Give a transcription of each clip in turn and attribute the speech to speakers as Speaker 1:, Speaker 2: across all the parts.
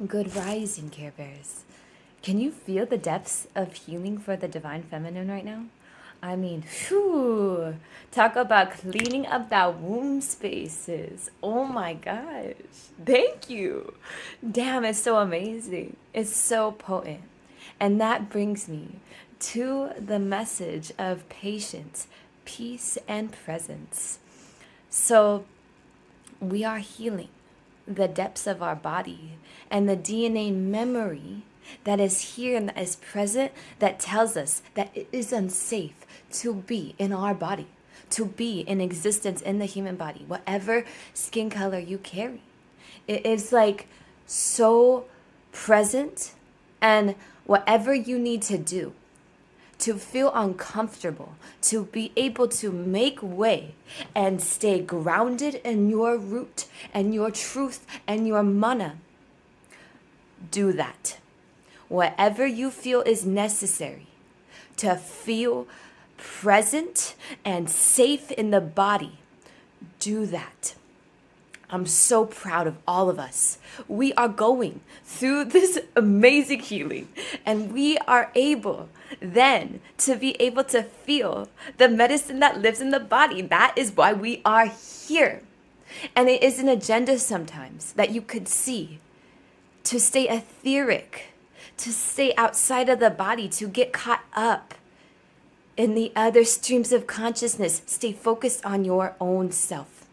Speaker 1: Good rising, Care Bears. Can you feel the depths of healing for the divine feminine right now? I mean, whew, talk about cleaning up that womb spaces. Oh my gosh. Thank you. Damn, it's so amazing. It's so potent. And that brings me to the message of patience, peace, and presence. So, we are healing the depths of our body and the DNA memory that is here and that is present that tells us that it is unsafe to be in our body, to be in existence in the human body, whatever skin color you carry. It is like so present, and whatever you need to do to feel uncomfortable, to be able to make way and stay grounded in your root and your truth and your mana, do that. Whatever you feel is necessary to feel present and safe in the body, do that. I'm so proud of all of us. We are going through this amazing healing, and we are able then to be able to feel the medicine that lives in the body. That is why we are here. And it is an agenda sometimes that you could see to stay etheric, to stay outside of the body, to get caught up in the other streams of consciousness. Stay focused on your own self.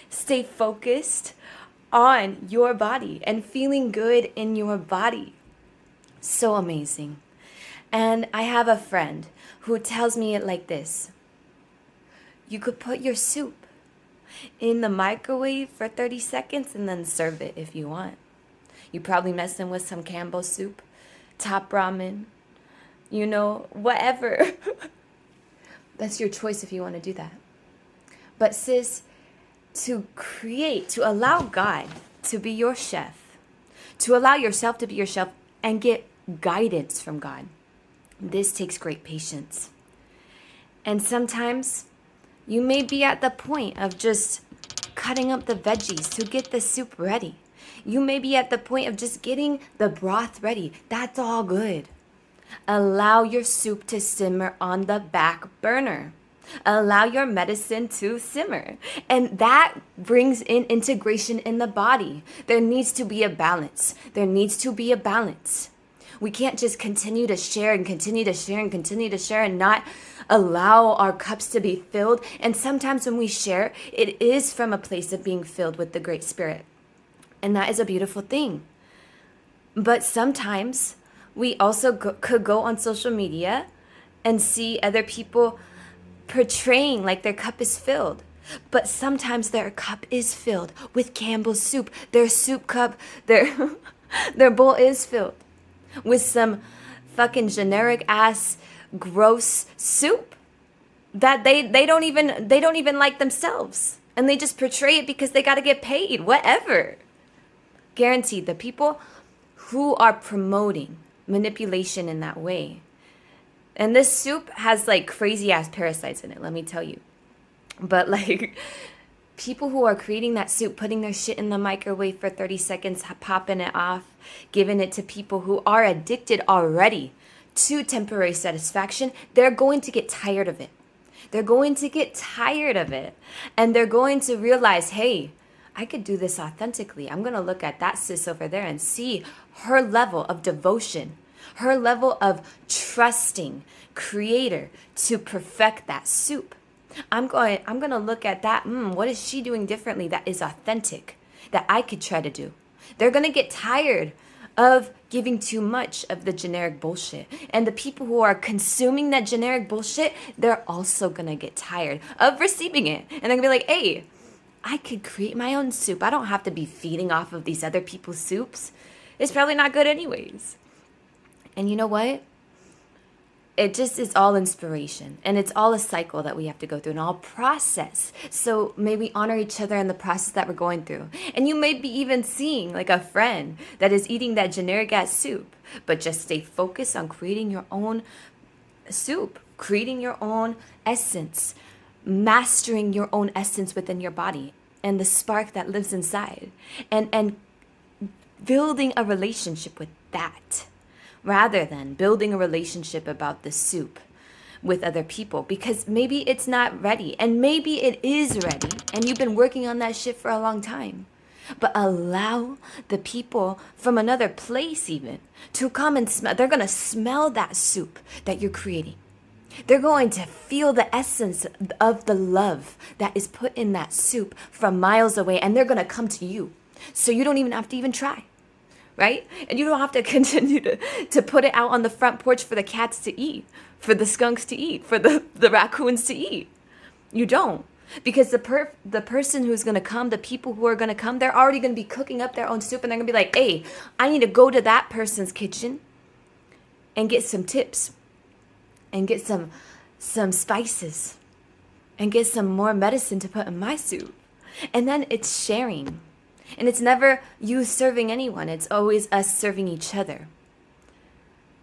Speaker 1: Stay focused on your body and feeling good in your body. So amazing. And I have a friend who tells me it like this. You could put your soup in the microwave for 30 seconds and then serve it if you want. You probably messing with some Campbell soup, top ramen, whatever. That's your choice if you want to do that. But sis, to allow God to be your chef, to allow yourself to be your chef and get guidance from God, this takes great patience. And sometimes you may be at the point of just cutting up the veggies to get the soup ready. You may be at the point of just getting the broth ready. That's all good. Allow your soup to simmer on the back burner. Allow your medicine to simmer. And that brings in integration in the body. There needs to be a balance. There needs to be a balance. We can't just continue to share and continue to share and continue to share and not allow our cups to be filled. And sometimes when we share, it is from a place of being filled with the Great Spirit. And that is a beautiful thing. But sometimes we also could go on social media and see other people portraying like their cup is filled. But sometimes their cup is filled with Campbell's soup. Their soup cup, their bowl is filled with some fucking generic ass gross soup that they don't even like themselves. And they just portray it because they got to get paid, whatever. Guaranteed, the people who are promoting manipulation in that way. And this soup has like crazy ass parasites in it, let me tell you. But like people who are creating that soup, putting their shit in the microwave for 30 seconds, popping it off, giving it to people who are addicted already to temporary satisfaction, they're going to get tired of it. They're going to get tired of it. And they're going to realize, hey, I could do this authentically. I'm going to look at that sis over there and see her level of devotion, her level of trusting creator to perfect that soup. I'm going to look at that. What is she doing differently that is authentic that I could try to do? They're going to get tired of giving too much of the generic bullshit. And the people who are consuming that generic bullshit, they're also going to get tired of receiving it. And they're going to be like, hey, I could create my own soup. I don't have to be feeding off of these other people's soups. It's probably not good anyways. And you know what? It just is all inspiration. And it's all a cycle that we have to go through and all process. So may we honor each other in the process that we're going through. And you may be even seeing like a friend that is eating that generic ass soup. But just stay focused on creating your own soup. Creating your own essence. Mastering your own essence within your body. And the spark that lives inside. And building a relationship with that rather than building a relationship about the soup with other people, because maybe it's not ready and maybe it is ready and you've been working on that shit for a long time. But allow the people from another place even to come and smell. They're going to smell that soup that you're creating. They're going to feel the essence of the love that is put in that soup from miles away, and they're going to come to you. So you don't even have to even try, right? And you don't have to continue to put it out on the front porch for the cats to eat, for the skunks to eat, for the raccoons to eat. You don't. Because the person who's going to come, the people who are going to come, they're already going to be cooking up their own soup, and they're going to be like, hey, I need to go to that person's kitchen and get some tips and get some spices and get some more medicine to put in my soup. And then it's sharing. And it's never you serving anyone. It's always us serving each other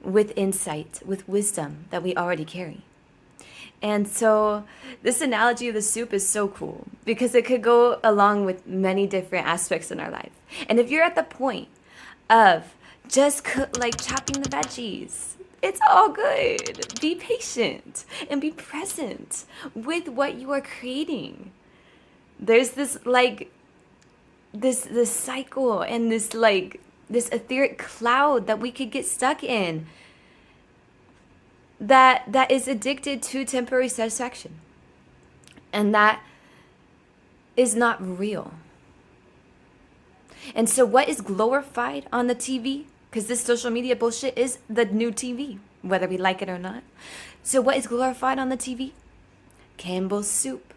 Speaker 1: with insight, with wisdom that we already carry. And so this analogy of the soup is so cool because it could go along with many different aspects in our life. And if you're at the point of just chopping the veggies, it's all good. Be patient and be present with what you are creating. There's this this cycle and this etheric cloud that we could get stuck in that is addicted to temporary satisfaction. And that is not real. And so what is glorified on the TV? Because this social media bullshit is the new TV, whether we like it or not. So what is glorified on the TV? Campbell's soup,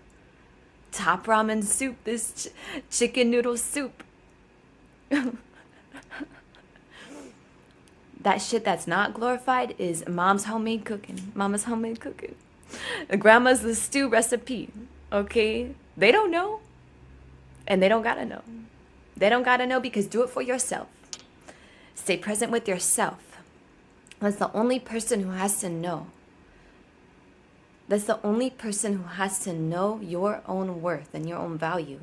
Speaker 1: Top Ramen soup, this chicken noodle soup. That shit that's not glorified is mama's homemade cooking. Grandma's the stew recipe, okay? They don't know. And they don't gotta know. They don't gotta know, because do it for yourself. Stay present with yourself. That's the only person who has to know. That's the only person who has to know your own worth and your own value.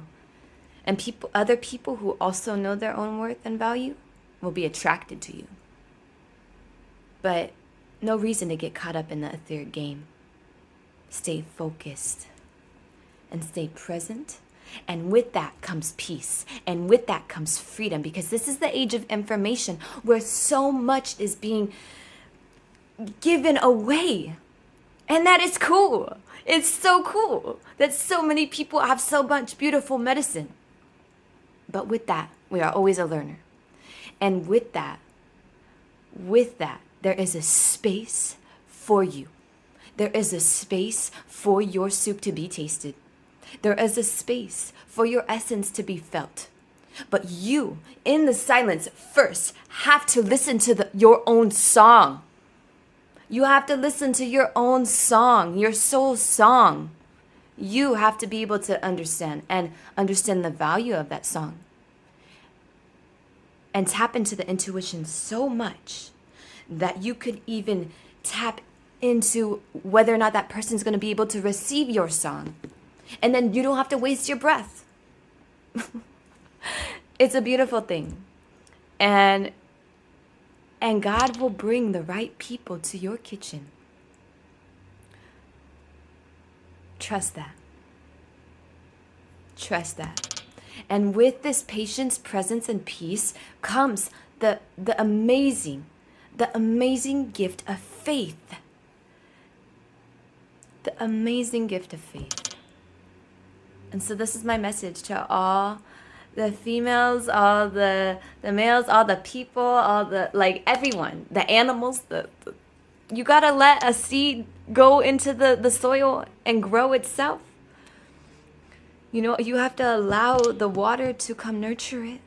Speaker 1: And other people who also know their own worth and value will be attracted to you. But no reason to get caught up in the etheric game. Stay focused and stay present. And with that comes peace. And with that comes freedom. Because this is the age of information where so much is being given away. And that is cool. It's so cool that so many people have so much beautiful medicine. But with that, we are always a learner. And with that, there is a space for you. There is a space for your soup to be tasted. There is a space for your essence to be felt. But you, in the silence, first have to listen to your own song. You have to listen to your own song, your soul song. You have to be able to understand the value of that song. And tap into the intuition so much that you could even tap into whether or not that person's going to be able to receive your song. And then you don't have to waste your breath. It's a beautiful thing. And God will bring the right people to your kitchen. Trust that. Trust that. And with this patience, presence, and peace comes the amazing gift of faith. The amazing gift of faith. And so this is my message to all the females, all the males, all the people, all the, everyone, the animals, you gotta let a seed go into the soil and grow itself. You know, you have to allow the water to come nurture it.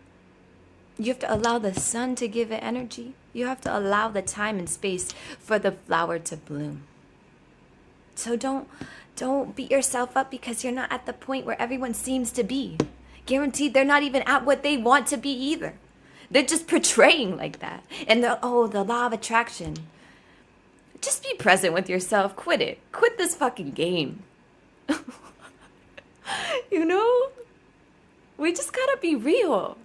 Speaker 1: You have to allow the sun to give it energy. You have to allow the time and space for the flower to bloom. So don't beat yourself up because you're not at the point where everyone seems to be. Guaranteed they're not even at what they want to be either. They're just portraying like that. And the law of attraction. Just be present with yourself. Quit it. Quit this fucking game. You know? We just gotta be real.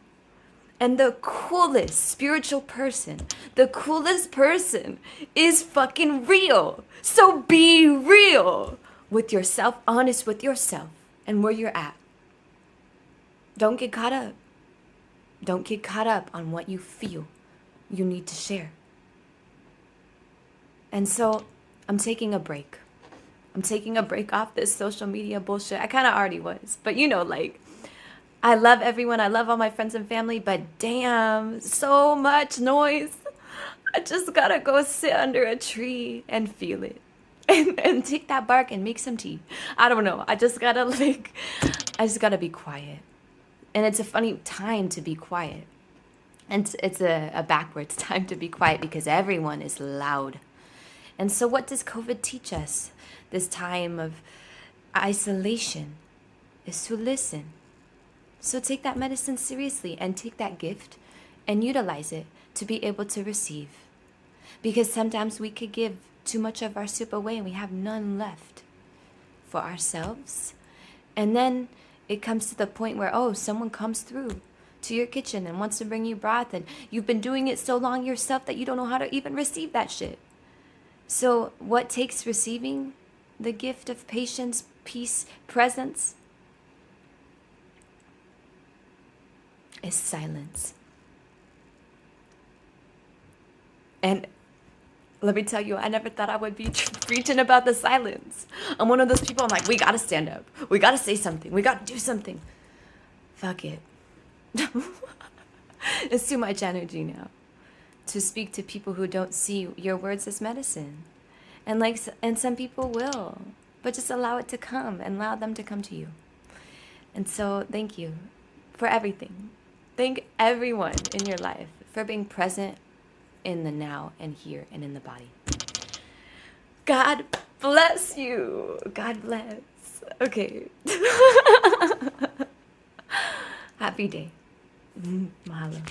Speaker 1: And the coolest spiritual person, the coolest person is fucking real. So be real with yourself, honest with yourself and where you're at. Don't get caught up. Don't get caught up on what you feel you need to share. And so I'm taking a break. I'm taking a break off this social media bullshit. I kind of already was, but like, I love everyone. I love all my friends and family, but damn, so much noise. I just gotta go sit under a tree and feel it. And take that bark and make some tea. I don't know. I just gotta be quiet. And it's a funny time to be quiet. And it's a backwards time to be quiet because everyone is loud. And so what does COVID teach us? This time of isolation is to listen. So take that medicine seriously and take that gift and utilize it to be able to receive. Because sometimes we could give too much of our soup away and we have none left for ourselves. And then it comes to the point where, someone comes through to your kitchen and wants to bring you broth, and you've been doing it so long yourself that you don't know how to even receive that shit. So what takes receiving the gift of patience, peace, presence is silence. And let me tell you, I never thought I would be preaching about the silence. I'm one of those people, I'm like, we gotta stand up. We gotta say something. We gotta do something. Fuck it. It's too much energy now to speak to people who don't see your words as medicine. And some people will, but just allow it to come and allow them to come to you. And so thank you for everything. Thank everyone in your life for being present in the now and here and in the body. God bless you. God bless. Okay. Happy day. Mahalo.